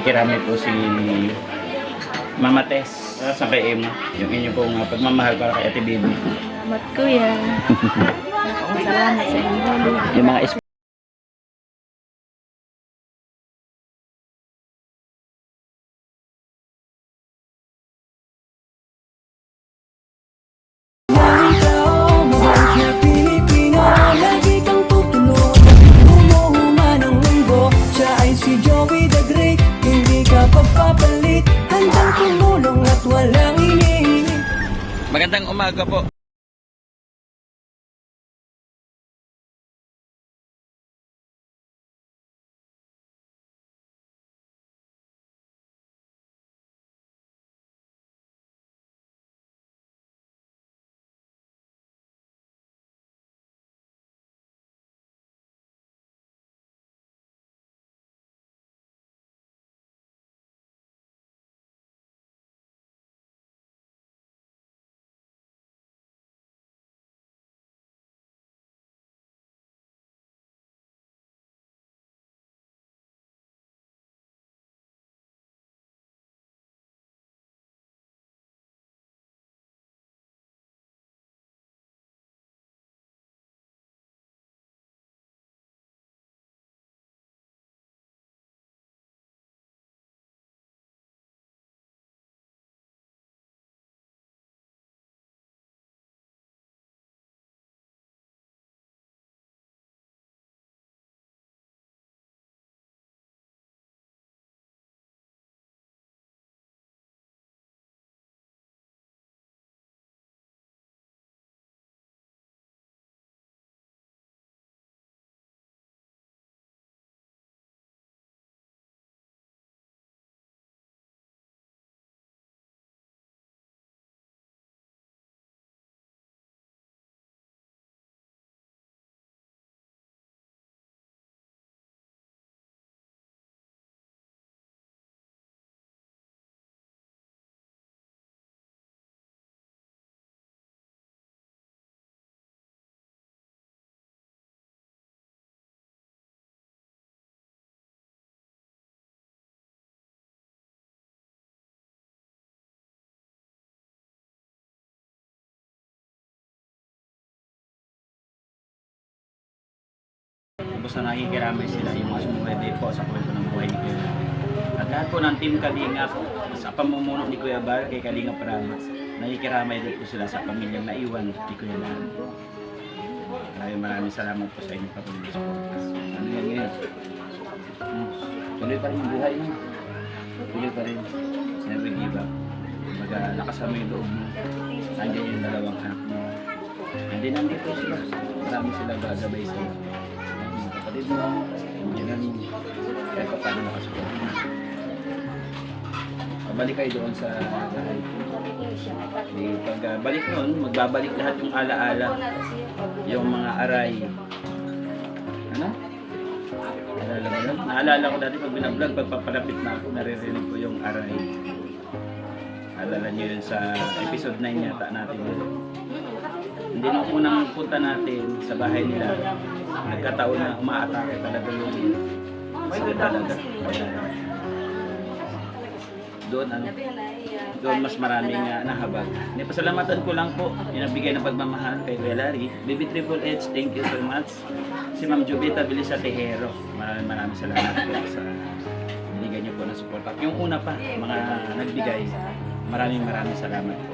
nakikirami po si Mama Tess sa kay Emma. Yung inyo pong pagmamahal para kay Ate Bibi. Salamat kuya. Salamat sa inyo. Yung mga Magandang umaga po. Tapos na nakikiramay sila yung mga sumuwede po sa kwento ng buhay ni Kuya Larry. At lahat po ng Team Kalinga sa pamumuno ni Kuya Bar kay Kalinga Pramas, nakikiramay din po sila sa pamilyang naiwan ni Kuya Larry. Maraming salamat po sa inyong patuloy sa podcast. Ano yan ngayon? Tuloy pa rin yung buhay mo. Tuloy pa rin. Never give up. Baga nakasama yung loob mo. Nandiyan yung dalawang anak mo. Nandito sila. Marami sila gagabay sa'yo. Kapatid mo, nandiyan mo. Kahit pa paano nakasulat mo. Pabalik kayo doon sa tahay. Pagbalik noon, magbabalik lahat yung alaala. Yung mga aray. Ano? Naalala mo yun? Naalala ko dati pag binablog, pagpapalapit na ako, naririnig ko yung aray. Alala nyo yun sa episode 9 yata natin yun. Hindi nung unang punta natin sa bahay nila, nagkataon na umaatake talaga yung talaga. Doon mas maraming nahabag. Pasalamatan ko lang po yung nagbigay ng pagmamahal kay Kuya Larry. Baby Triple H, thank you so much. Si Ma'am Jubita Belisa Tejero, maraming salamat po sa binigay niyo po ng support. At yung una pa, mga nagbigay, maraming salamat po.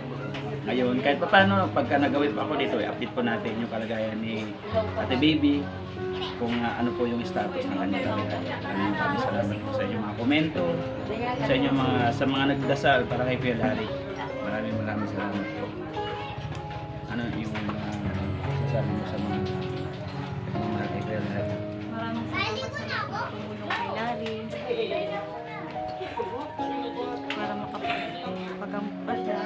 Ngayon, kahit pa paano, pagka nagawin pa ako dito, i-update po natin yung kalagayan ni Ate Baby, kung ano po yung status ng kanyang kalagayan. Maraming salamat po sa inyong mga komento, sa mga nagdasal para kay Kuya Larry. Maraming salamat po. Ano yung sasabi mo sa mga kay Kuya Larry? Maraming salamat sa pagtulong kay Larry. Para makapagpagambas siya.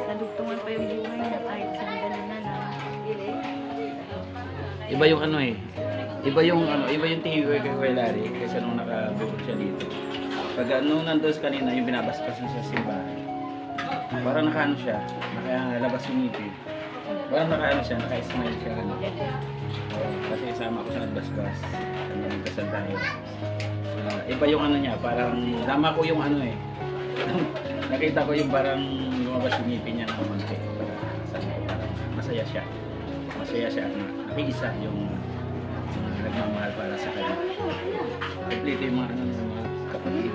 Nadugtungan pa yung buhay niya kahit sandali na lang. Iba yung iba yung tingin ko kay Kuya Larry kaysa nung nakabukod siya dito. Pag nung nandun kanina yung binabaspas niya sa simbahan, parang nakaano siya, nakalabas yung ngipin. Parang nakaano siya, naka-smile siya. Kasi isama ko sa nagbasbas. Nagkasal tayo. iba yung ano niya, parang lama ko yung ano eh. Nakita ko yung parang lumabas yung ngipin niya ng konti. Parang masaya siya. Masaya siya at nakiisa yung nagmamahal para sa kanya. Complete yung mga ano ng mga kapatid.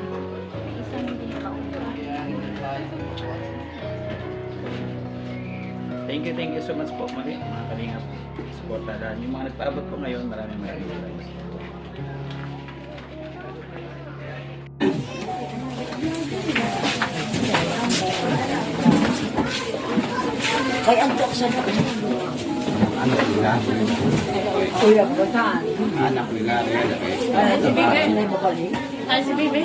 Thank you so much po, Mari, mga kalingap. Supportahan yung mga nagpaabot po ngayon. Maraming salamat. Kay ang tuksa na. Anak nila. Kuya ko saan? Anak nila. Si Bibi. May mabalik. Ay, si Bibi.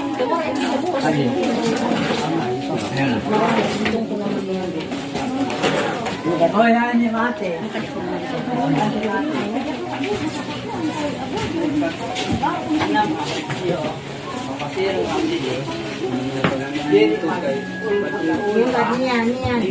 Hoy, hani mate. Yung tadi niyan. Niyan.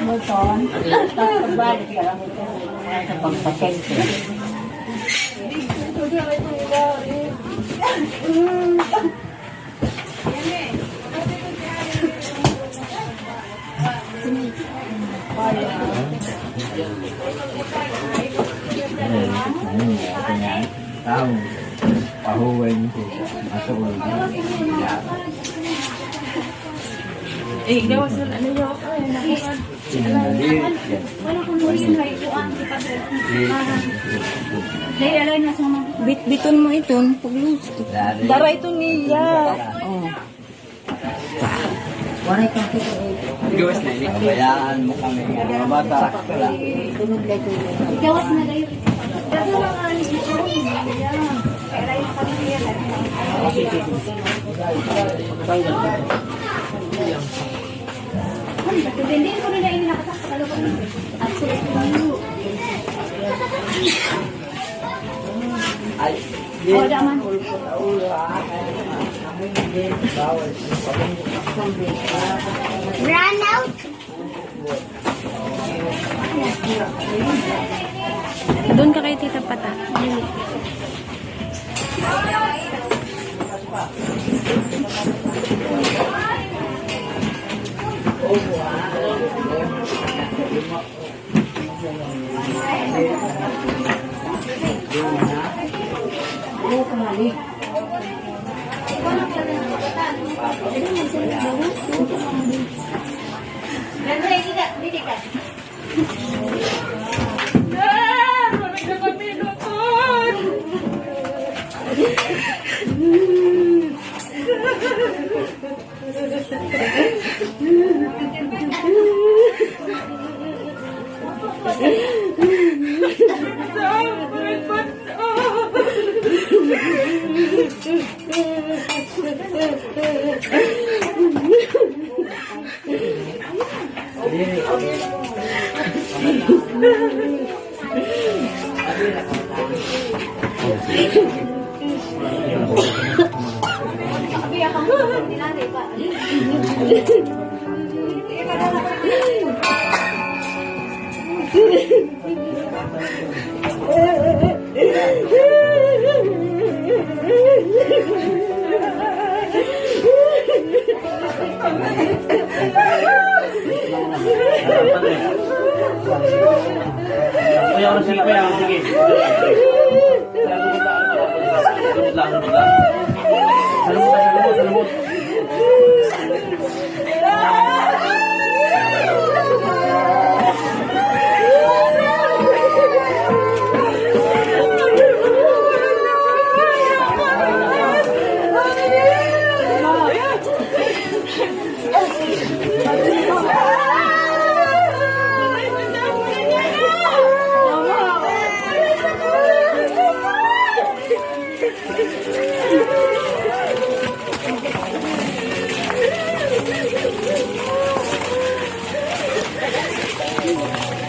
Moton, pagbalik ka lang ito sa pagpatente. Tahu pahuway nito masuk lagi. Gawas na ano yun? Wala kong luhin na ikuan. Bit-biton mo ito, paglus. Dara ito niya. Oh. Wala kang kito. Gawas na ini. Kabayaan mo kami mga bata. Tunog lang ito. Gawas na kayo. Gawas na kayo. Kaya yung pamilya hindi ko rin na ini nakasakalo ko. At sulit ko lang yun. Oh, daman. Run out. Doon ka kay Tita Pata.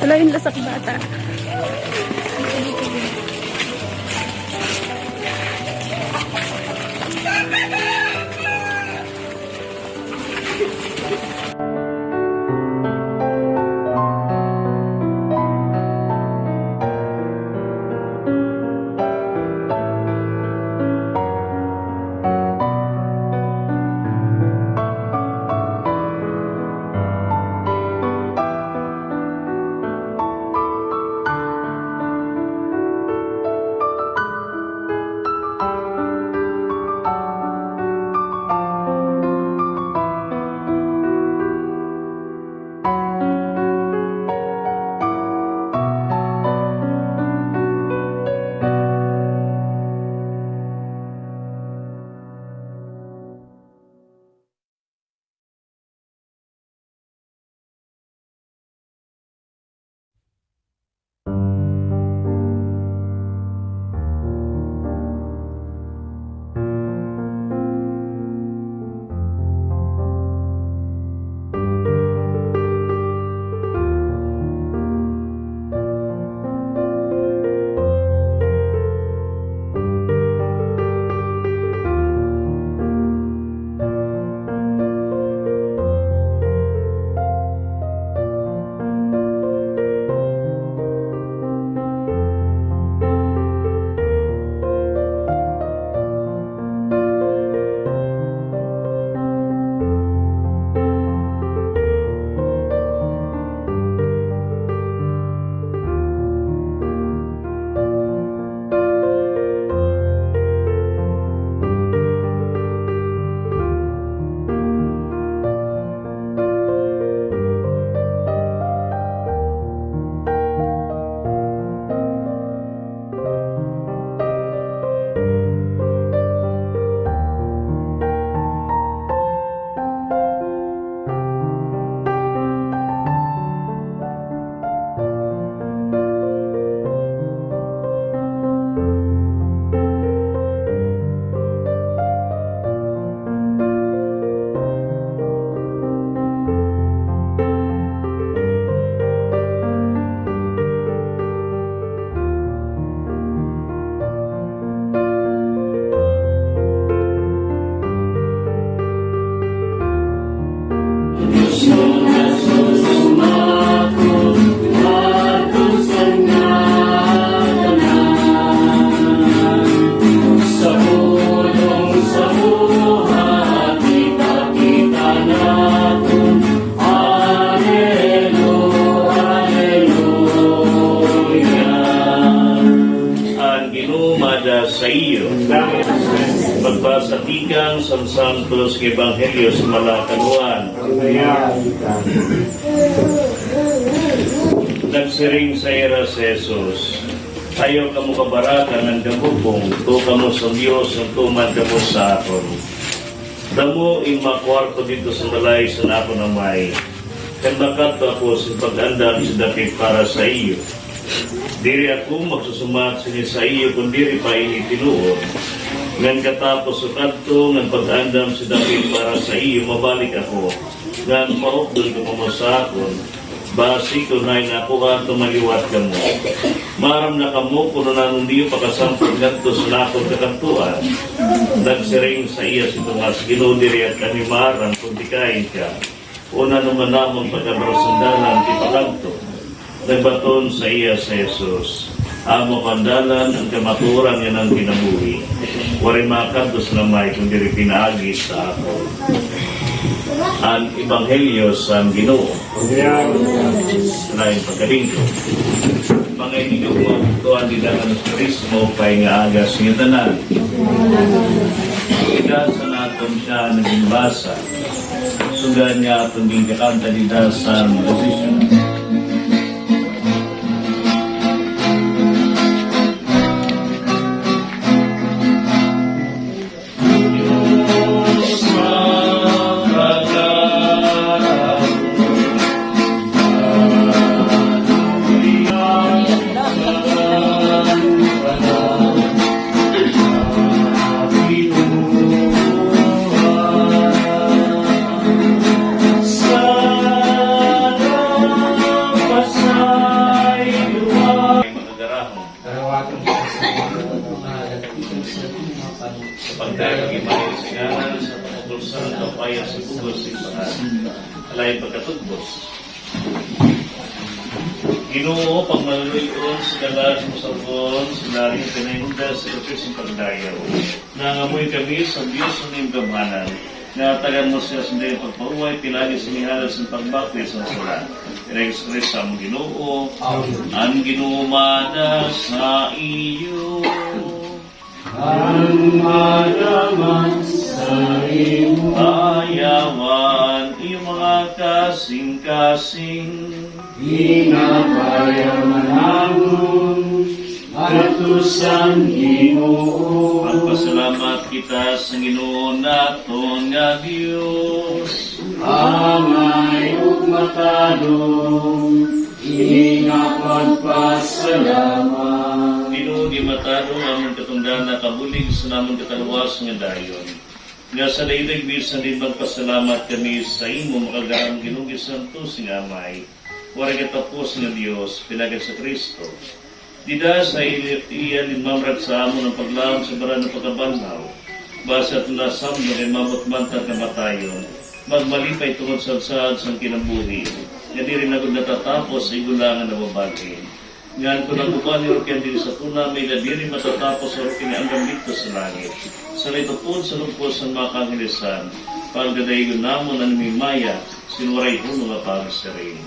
Wala yung lasak bata. sa iyo. Pagpasatikang sa Santos Evangelio sa Malakanuan. Nagsiring sa ira si Jesus. Ayaw ka mo kabaraka ng gabubong, to ka mo sa Diyos, ang tuman ka mo sa aton. Damo in makwarto dito sa balay sa napo na may. Kanbakat ako sa pag-andam sa dapit para sa iyo. Diri ako magsusumat sa iyo kung diri pa initinuod. Ngan katapos sa kadto, ngan pag-andam sa dapit para sa iyo, mabalik ako. Ngan paupdol ka mo sa akon. Basi ko na inakuha tumaliwat ka mo. Maram na kamo kung nanong diyo pakasampag ganto sa nakon kakantuan. Nagsiring sa iya si Tomas, ginudiri at kanimaran kung dikain ka. Una naman namang pagkabrasandalan ti pakanto. Nagbaton sa iya sa Jesus. Amo kandalan ang kamaturan yan ang kinabuhi. Waring makakantos na may kung diri pinaagi sa ako. Ang Ebanghelyo sa Ginoo. Lain pagkalingko. Mga ininyo mo, tuwan din ang turismo kay nga agas niya tanan. Ida sa natin siya naging basa. Sugan niya itong gingkakanta nila sa musician. pagdaya mag-imay sa ngalan sa pagpulsan ng kapaya sa bugos sa ibahan. Alay pagkatugbos. Ginoo, pag maluluyon sa galas mo sa buwan, sinaring pinahunda sa kapis ng pagdayaw. Nangamoy kami sa Diyos ng iyong gamhanan. Natagan mo siya sa iyong pagpauway, pilagi sinihalas ng pagbakwi sa sala. Irex-res ang Ginoo, ang ginumana sa iyo. Ang madaman sa iyo. Ayawan, iyong mga kasing-kasing. Inabayaman namun, atusan Ginoo. Magpasalamat kita sa Ginoo naton nga Dios. Amay ug matadong, ingat magpasalamat. Ginoo di matadong among katungdan na kabulig sa namong kataluwas nga dayon. Nga sa daydag bisan din magpasalamat kami sa imo makagaan Ginoo Santo sing Amay. Wala katapos nga Dios, pinagad sa Kristo. Dida sa iya limamrag sa amon ang paglaom sa baran ng pagkabanhaw. Basa at nasam na kay mamot-mantag kamatayon. Magmalipay tungod sa saad sa kinabuhi. Nga di rin agad natatapos sa igulangan na babalhin. Ngan ko nang uban ni Roken din sa tuna, may nadiri matatapos sa Roken hanggang dito sa langit. Sa rito po sa lupos ng mga kangilisan, pagdadayon namon ang mimaya, sinuwaray puno nga pang sa rin.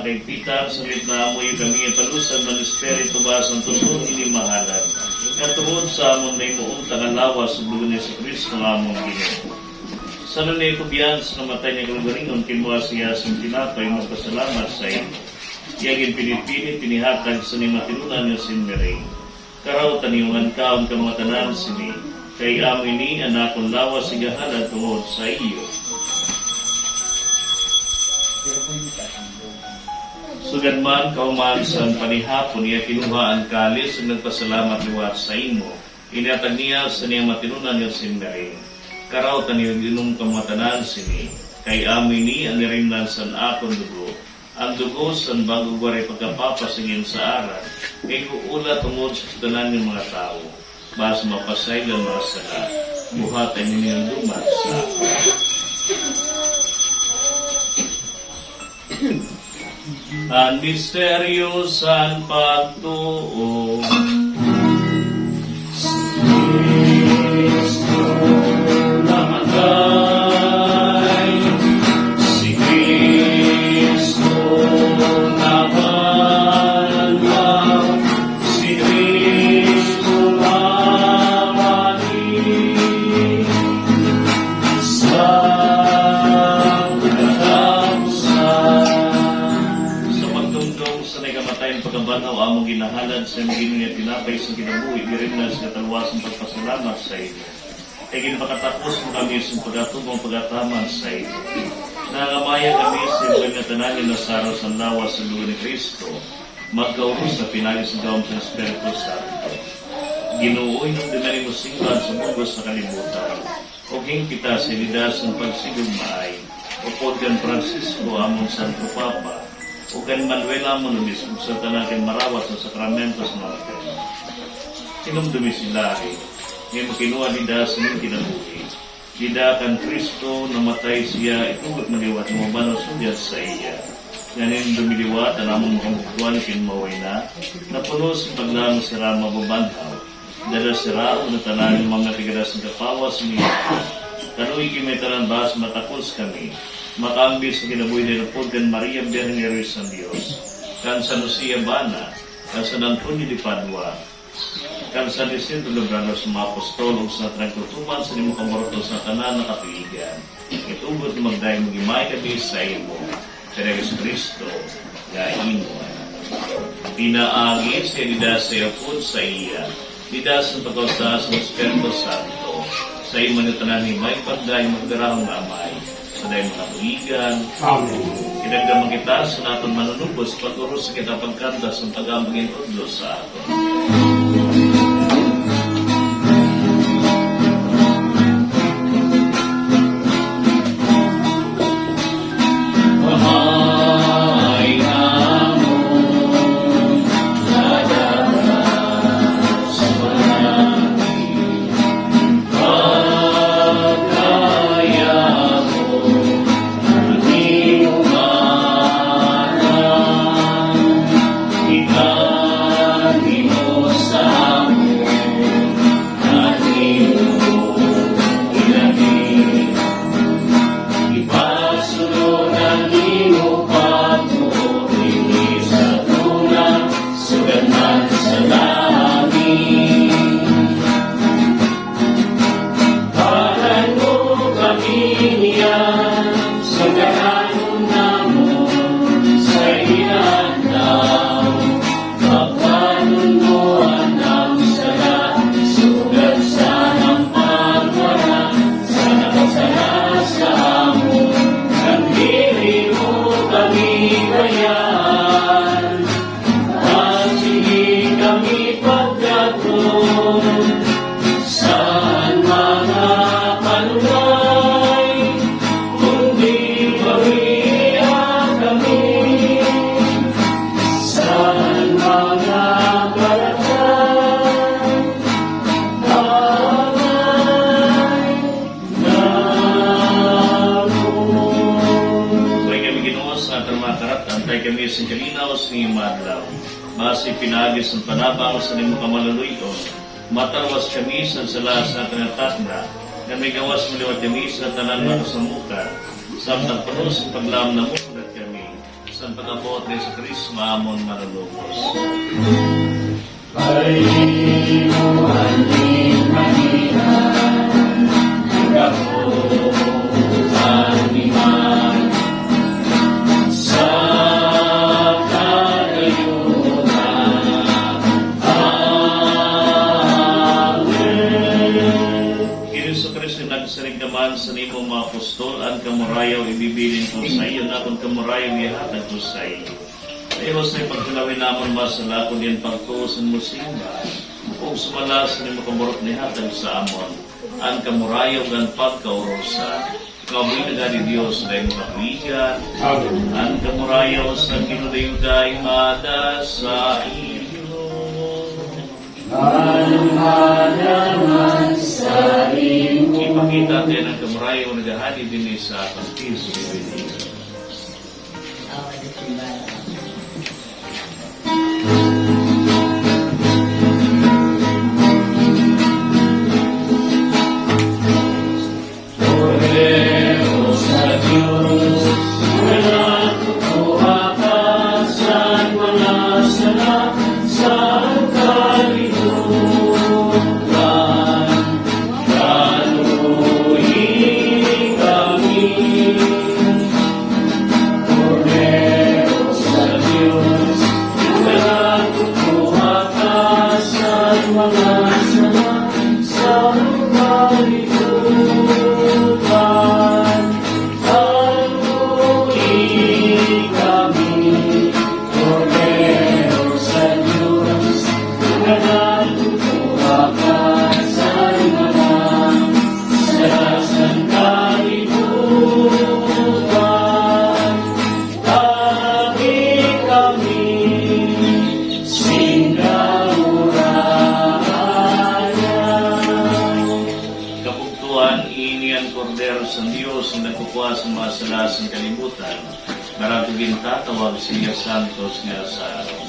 Kay Peter, sa na amoy kami ang palusan ng Espiritu ba sa tusun ini mahalan. Katungod sa amon na imuong tangalawa sa bulan ni sa Kristo ng among Ginoo. Sa nanay kubiyan sa namatay niya galugaringon, kinuha siya sa tinapay magpasalamat sa iyo. Iyagin pinipili, pinihatag sa ni matinunan niya sinmering. Karaw taniyungan kaon ka mga tanan sini, kay amoy ni anakon lawas sa gahalan tungod sa iyo. Sugad man kauman sa panihapon niya kinuha ang kalis at nagpasalamat liwat sa imo. Inatag niya sa niya matinunan niya sinmering. Karaw taniyong ginong kamatanan sini, kay amoy ni ang nirimlan sa akon dugo. Ang dugo sa bago gwaray pagkapapasingin sa aran, kay uula tungod sa tanan ng mga tao. Bas mapasaylan mga sala, buhatan niyo niyang dumat sa ako. Ang misteryo sa pagtuo. Si Kristo namatay, si Kristo nabanhaw, si Kristo nabalik sa pagkabanaw among ginahalad sa mga niya tinapay sa kinabuhi, girimnas katalwasan pagpasalamat sa iyo. Kaya ginapakatapos mo kami sa pagkatubong pagkataman sa iyo. Nangamaya kami sa mga natananin na saraw sa lawas sa lugar ni Kristo, magkaurus na pinagis ng gawang sa Espiritu Santo. Ginuoy ng dinari mo singlan sa bugos sa kalimutan. O kita sa ilidas ng pagsigong maay. O Podgan Francisco among Santo Papa. O kan Manuel amon mismo sa tanakin marawas sa sakramentos ng mga Diyos. Sinumdumi sila rin. Ngayon makinuha nida sa niyong kinabuhi. Nida kan Kristo namatay siya itugot maliwat ng mabanos sudyan sa iya. Ngayon dumiliwat ang among makamukuan kinmaway na napuno sa paglamang sira mababanhaw. Dala sira o natananin mga tigaras ng kapawas niya. Kanu'i kimitaran bahas matakos kami. Makaambil sa kinabuhi ni Podgan Maria Berneris ng Diyos. Kan sa Lucia Bana, kan sa Antonio de Padua, kan sa Distrito Librano sa mga apostol sa trangkutuman sa limang kamorto sa tanan na kapiligan. Itugot na magdayang magimay kami sa imo, sa Kristo, nga imo. Pinaagi sa ididasaya po sa iya. Didas ang pagkausa sa Espiritu Santo. Sa iyo manitanan ni may pagdahin magdarahong amay. Sa dahin mga buligan. Kinagdaman kita sa naton manunubos pag-uros sa kita pagkandas ng pag-ambagin tudlo sa aton. Basi pinagis ang panabang sa nimo kamaluluyo, matarwas kami sa salas na tinatatna, na may gawas maliwat kami sa tanan makasamuka, samtang panos ang paglam na mukunat kami, sa pag-abot ni sa Kristo maamon manulubos. Painuan ni Manihan, kapuhan ni Man, sa nagsaringgaman sa nimo mga apostol ang kamurayaw ibibilin ko sa iyo na kung kamurayaw ihatag ko sa iyo. Ayaw sa ipagkulawin naman masala kung yan pagtuusan mo simba kung sumala sa nimo kamurot ni hatag sa amon ang kamurayaw ang pagkaurosa. Ikaw mo'y nagani Diyos na iyong kakuigan ang kamurayaw sa kinudayuday mada sa iyo. Ipakita din ang kamurayaw na gahani din sa Pagkis Bibili. Oremos sa Diyos, wala kukuha ka sa mga sala sa sa mga salas ng kalibutan, maratugin tatawag siya Santos nga sa araw.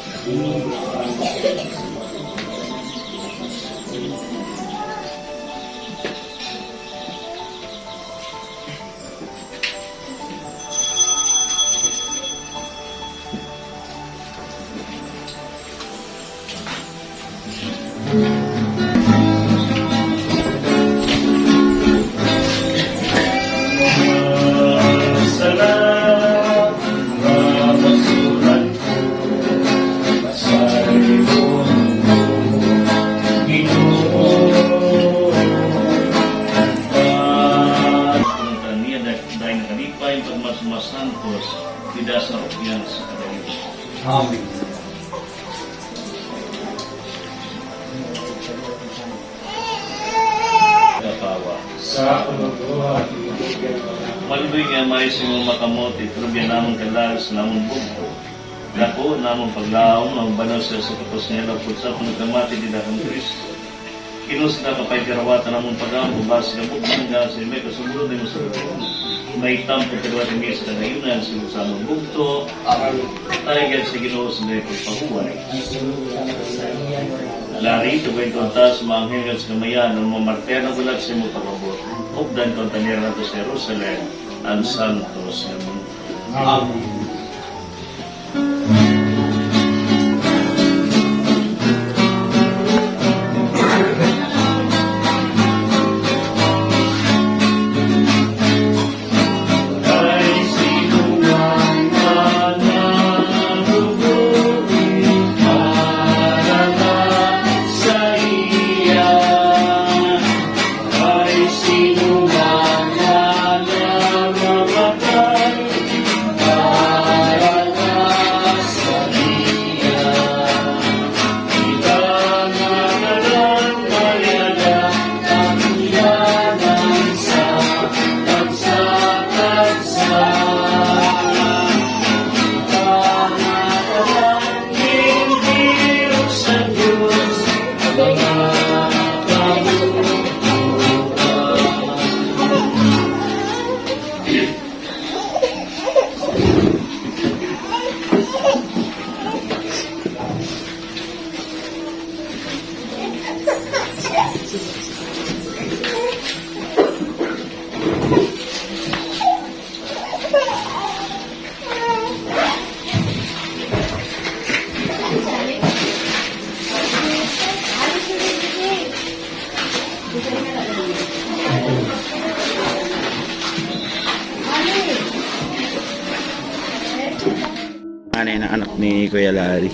tindas na opyan sa kanayon. Amen. Kapawa. Maluloy nga may simo makamote, trubya namong kalalas namong bugto. Dako namong paglaom, ang banaw sa kapos niya, pagsa kung nagkamati din akong Kristo. Kinos na kapay karawatan namong pag-ampo, base na bukman nga sa may kasunod na mo sa loob. May tampo kalawa ng misa na yun, sa among bugto, tayo sa ginoo sa may pagpahuway. Lari, tugay kontas, maanghingan sa kamayan, ang mamarter na gulat sa imo pagabot. Updan kontanir na to sa Jerusalem, ang santos ng mundo. Amen. Ay sinuwang mananabubuin para sa iya. Ay sinuwang mananabubuin para sa iya. Kita nanalang mayada ang yaman sa tagsa-tagsa. Kita nanalang hindirok sa Diyos mga kabubuan. Ano yung anak ni Kuya Larry?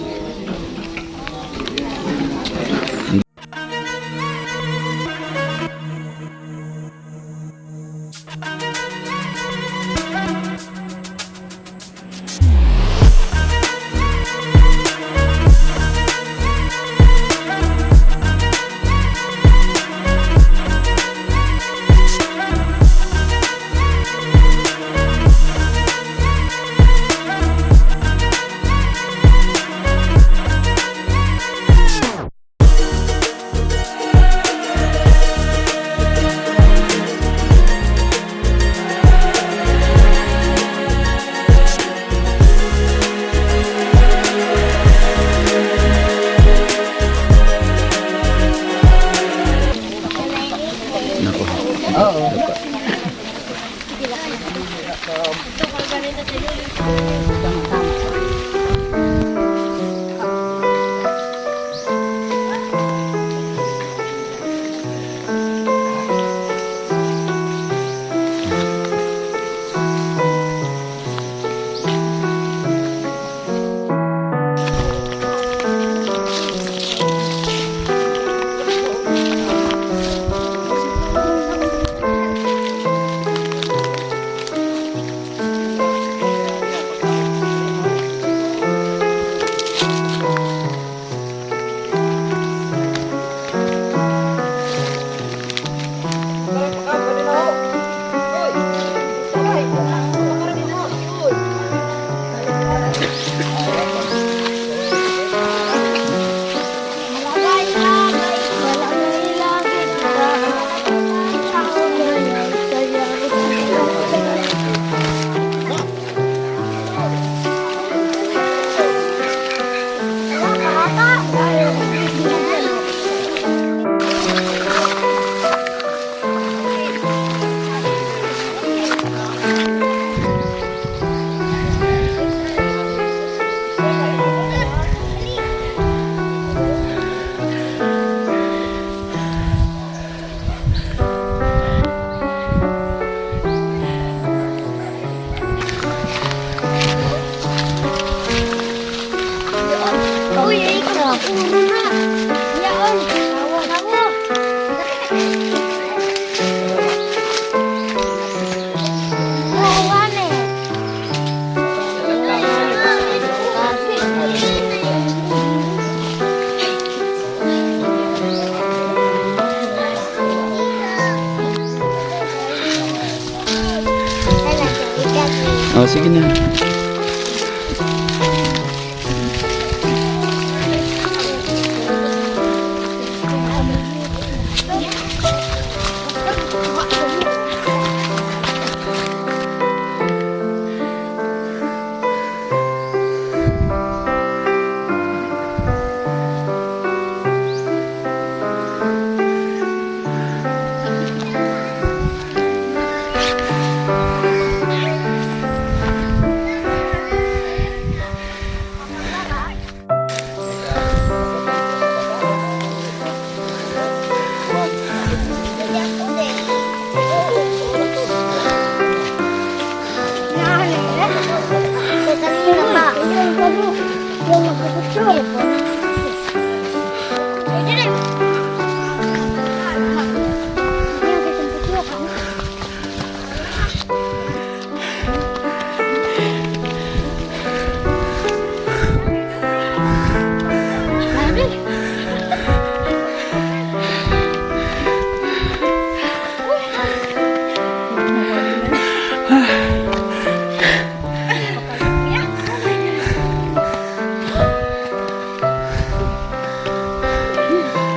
Oh, sige na.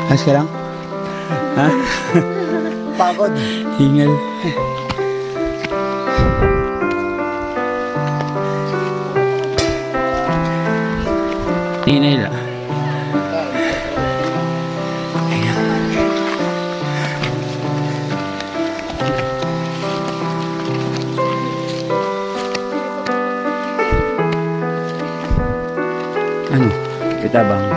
Ayos ka lang? Ha? Pagod. Hingal. Hinay lang. Ano? Kitabang.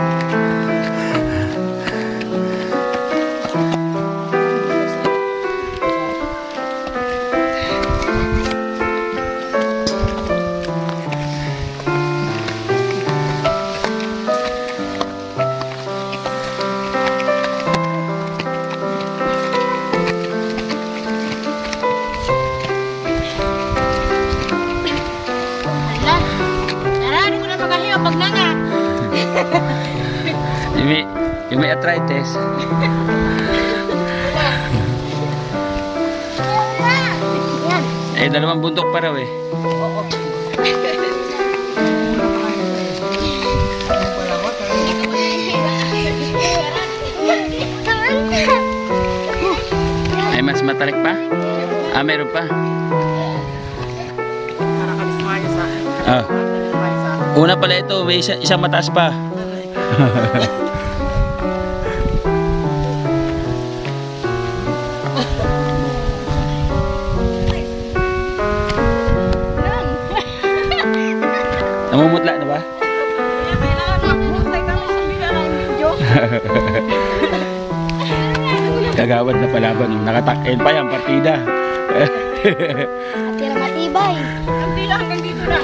Yung may arthritis. Dalawang bundok pa raw eh. Ay, mas matalik pa? Ah, meron pa. Ah. Una pala ito, may isang mataas pa. Namumutla na ba? Kagawad na palaban. Nakatakil pa yan, partida. Tira matibay. Ang pila hanggang dito na.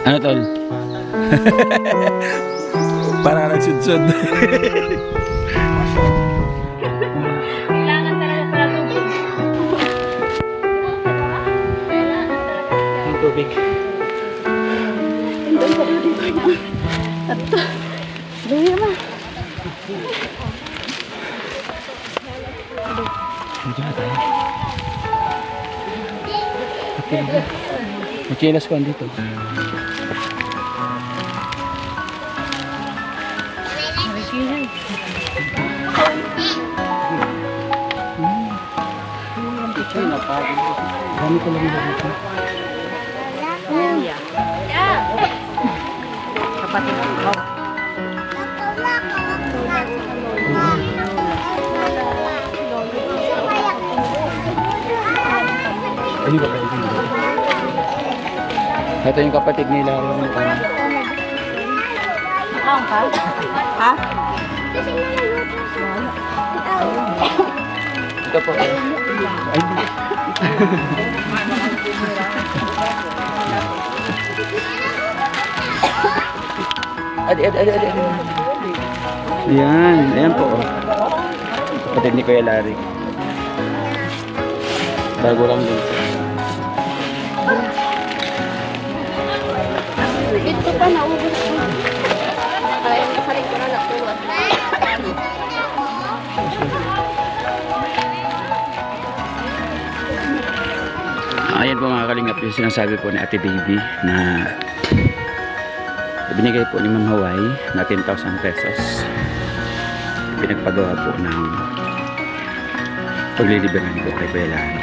Ano tol? Para nagsudsud. Kailangan talaga pala tubig. Ang tubig. Dali naman. Dito na tayo. Machilas ko andito. Dami ko lang dito. Kapatid ko. Ano ba kayo dito? Ito yung kapatid nila. Nakawang ka? Ha? Ito po. Ay, adi. Ayan po. Kapatid ni Kuya Larry. Bago lang din. Ito pa naubos ko. Kaya nakasaling ko na lang. Ayan po mga kalingap yung sinasabi po ni Ate Baby na binigay po ni Ma'am Hawaii na 10,000 pesos. Pinagpagawa po ng paglilibangan po kay Kuya Larry.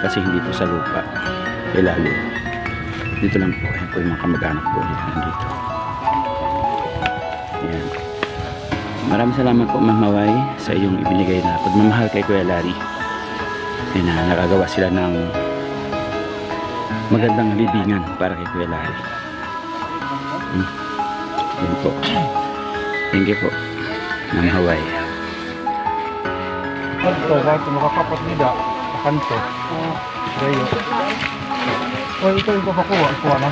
Kasi hindi po sa lupa. Kay Lalo. Dito lang po. Ayan po yung mga kamag-anak po dito nandito. Ayan. Maraming salamat po Ma'am Hawaii sa iyong ibinigay na pagmamahal kay Kuya Larry. Ayan na nakagawa sila ng magandang libingan para kay Kuya Larry. Ayan po. Thank you po Ma'am Hawaii. Ito, kahit makakapot nila, kanto. Gayo. O, ito yung papakuha. Kuha na.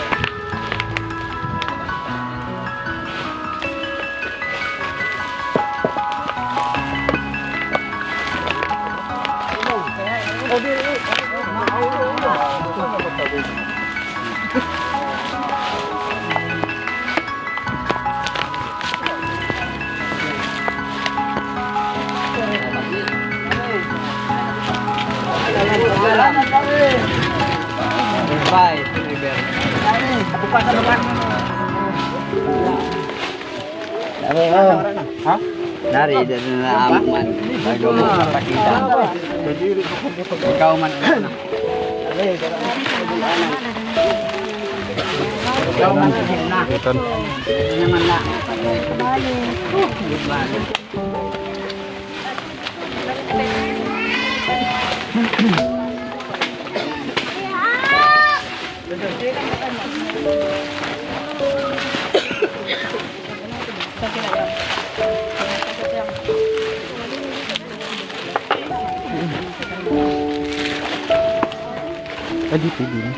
Bye, River. Ha? Nari, dito na amok man. Bago mo kapakita. Ikaw man. Ikaw man na. Ito. Naman na. Adi, pwede na.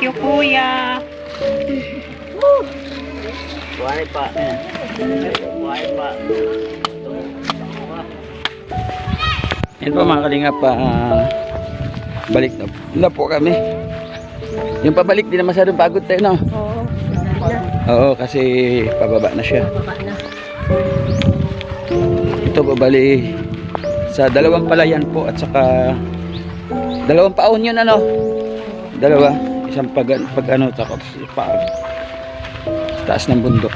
Thank you, Kuya. Buhay pa. Buhay pa. Yan po mga kalingap, balik na po kami. Yung pabalik, di na masyadong pagod tayo, no? Oo. Oo, kasi pababa na siya. Baba na. Ito babali sa dalawang palayan po at saka dalawang paon yun, ano? Dalawa. Isang pag ano, saka sa taas ng bundok.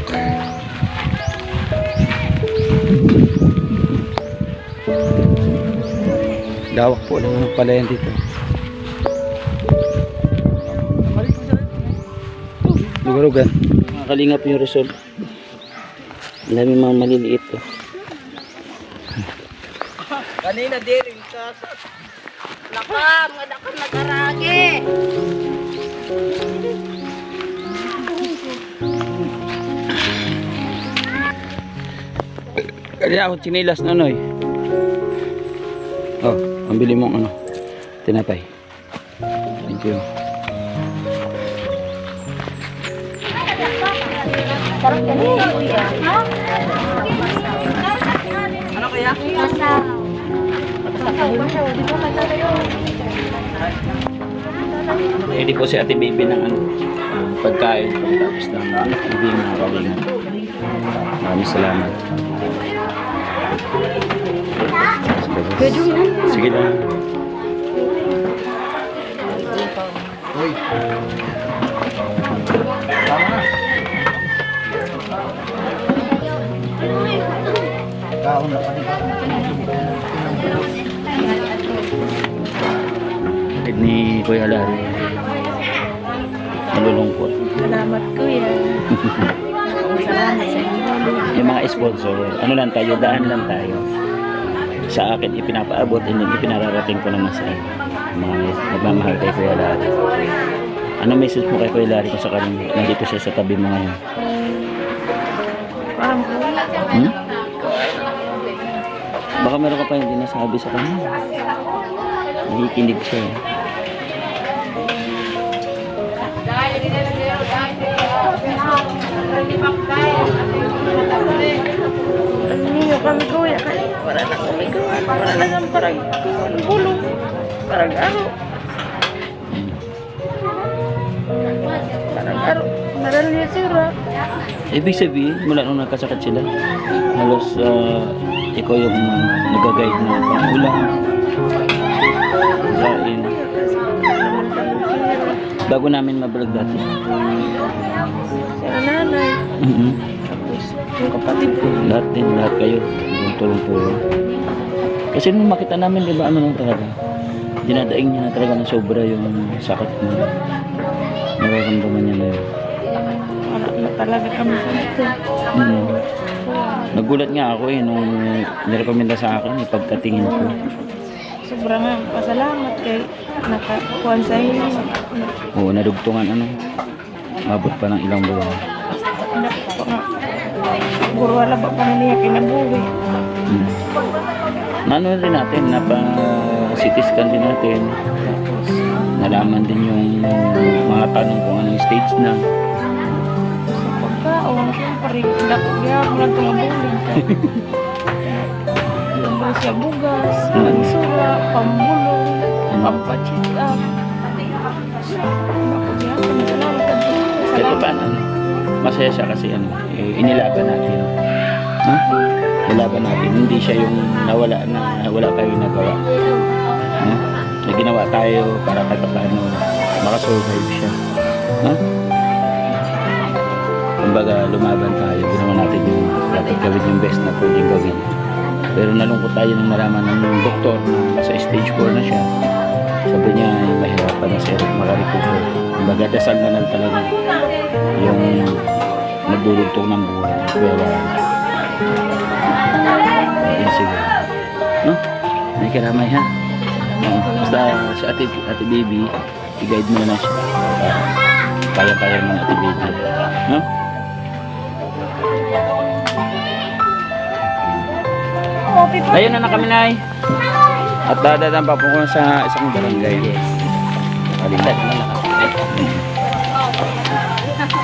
Dawak po ng mga palayan dito. Lugarugan. Mga kalingap yung result. Ang dami mga maliliit to. Kanina din. Laka, mga dakam nag-aragi. Kanina ako chinilas nonoy. Oh, pambili mong ano, tinapay. Thank you. Sarap yan eh, Kuya. Ha? Ano kaya? Masa. Ready po si Ate Baby ng ano, pagkain tapos ng hindi mga kalingan. Maraming salamat. Sige lang. Kaon na pa. Kuya Larry. Malulungkot. Salamat kuya. Salamat sa inyo. Yung mga sponsor, ano lang tayo, daan lang tayo. Sa akin, ipinapaabot, and then ipinararating ko naman sa mga nagmamahal kay Kuya Larry. Ano message mo kay Kuya Larry kung sakaling nandito siya sa tabi mo ngayon? Parang kuya. Hmm? Baka meron ka pa hindi nasabi sa kanya. Nakikinig siya eh. Ano kami kuya? Para na kami kuya. Para na kami parang bulong. Parang aro. Parang aro. Maral niya sira. Ibig sabihin, mula nung nagkasakit sila, halos ikaw yung nag-guide na pangulang, kain. Bago namin mabalag dati. Sa nanay. Tapos yung kapatid ko. Lahat kayo, yung tulong-tulong. Kasi nung makita namin, di ba, ano lang talaga, dinadaing niya na talaga ng sobra yung sakit mo. Nararamdaman niya na yun. Wala na talaga kami sa ito. Nagulat nga ako eh, nung nirekomenda sa akin, ipagkatingin ko. Sobrang pasalamat kay nakakuhan sa inyo. Oo, nadugtungan ano. Mabot pa ng ilang buwan. Siguro wala ba pa niya kinabuhi. Nano rin natin, napa-CT scan din natin. Tapos, nalaman din yung mga tanong kung anong stage na. Sa pagkaon, siyempre, kaya mo lang tumabuhin. Yung ba siya bugas, pansura, pambulong, pampacheck up. Ito pa, ano, masaya siya kasi ano, inilaban natin. Ha? Nilaban natin. Hindi siya yung nawala tayong nagawa. Ha? May ginawa tayo para kahit paano makasurvive siya. Ha? Kumbaga, lumaban tayo. Ginawa natin yung dapat gawin yung best na pwedeng gawin. Pero nalungkot tayo nung nalaman ng doktor na nasa stage 4 na siya. Sabi niya, mahirapan na siya makarecover. Kumbaga, dasal na lang talaga yung nagdudugtong ng buhay. Pero, yun siguro. No? May karamay ha? Basta si ate baby, i-guide mo na siya. Kaya-kaya mo na ate baby. No? Ayun na kami, Nay. At dadaan pa po ko sa isang barangay. Yes. Kalimutan na lang.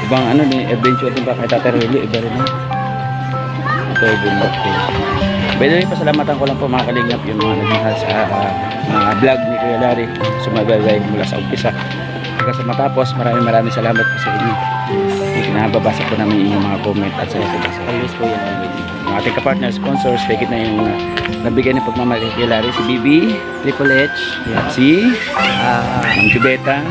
Ibang ano din, adventure din pa kay Tata Relo, iba rin na. Ito ay bundok din. By the way, pasalamatan ko lang po mga kalingap yung mga nagmahal sa mga vlog ni Kuya Larry. Sumabaybay mula sa umpisa. Hanggang sa matapos, maraming salamat po sa inyo. Ikinababasa po namin yung mga comment at sa always po yan. Mga ating kapartner, sponsors, fake it na yung nabigay ng pagmamahal kay Kuya Larry. Si Bibi, Triple H, si Ma'am Jubeta,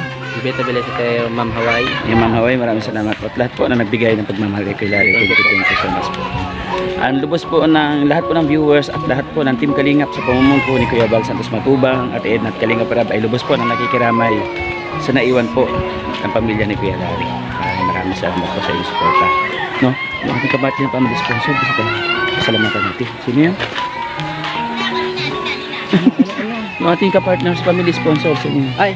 Bilesa kay Ma'am Hawaii. Yung Ma'am Hawaii, maraming salamat po. At lahat po na nagbigay ng pagmamahal kay Kuya Larry. Thank you so much po. Ang lubos po ng lahat po ng viewers at lahat po ng Team Kalingap sa pamumuno po ni Kuya Bal Santos Matubang at Edna at Kalingap Parab ay lubos po na nakikiramay sa naiwan po ng pamilya ni Kuya Larry. Maraming salamat po sa inyong suporta. No? Yung ating kabati ng family sponsor, gusto ko pasalamatan natin. Sino yan? Yung ating kapartner sa family sponsor, sino yan? Ay,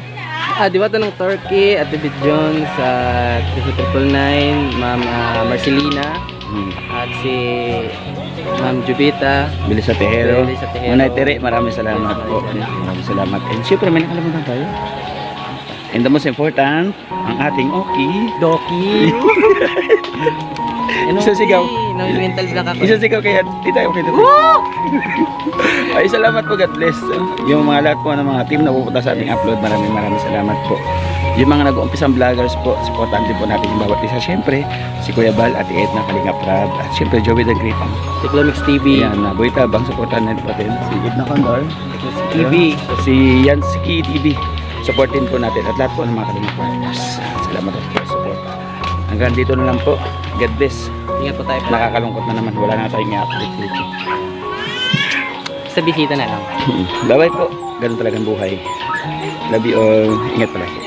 di ba ito ng Turkey, at David Jones, at 999, Ma'am Marcelina, at si Ma'am Jubita, Bilisa Tejero. Bilisa Tejero. Manay Tere, maraming salamat po. Maraming salamat. And syempre, may nakalimutan tayo. And the most important, ang ating Doki. Isa sigaw. Mental block ako. Isa sigaw kaya tita okay dito. Ay, salamat po, God bless. Yung mga lahat po ng mga team na pupunta sa ating upload, maraming salamat po. Yung mga nag-uumpisang vloggers po, supportan din po natin yung bawat isa. Siyempre, si Kuya Bal, Ate Edna, Kalingap Rab, at siyempre Joey the Great. Si Clomix TV. Yan, Boy Tabang, supportan natin po natin. Si Edna Condor, Si TV. si Yansky TV. Supportin po natin at lahat po ng mga Kalingap partners. Salamat po sa support. Hanggang dito na lang po. God bless. Ingat po tayo. Nakakalungkot na naman. Wala na tayong i-update dito. Sa bisita na lang. Bye-bye po. Ganun talagang buhay. Love you all. Ingat palagi.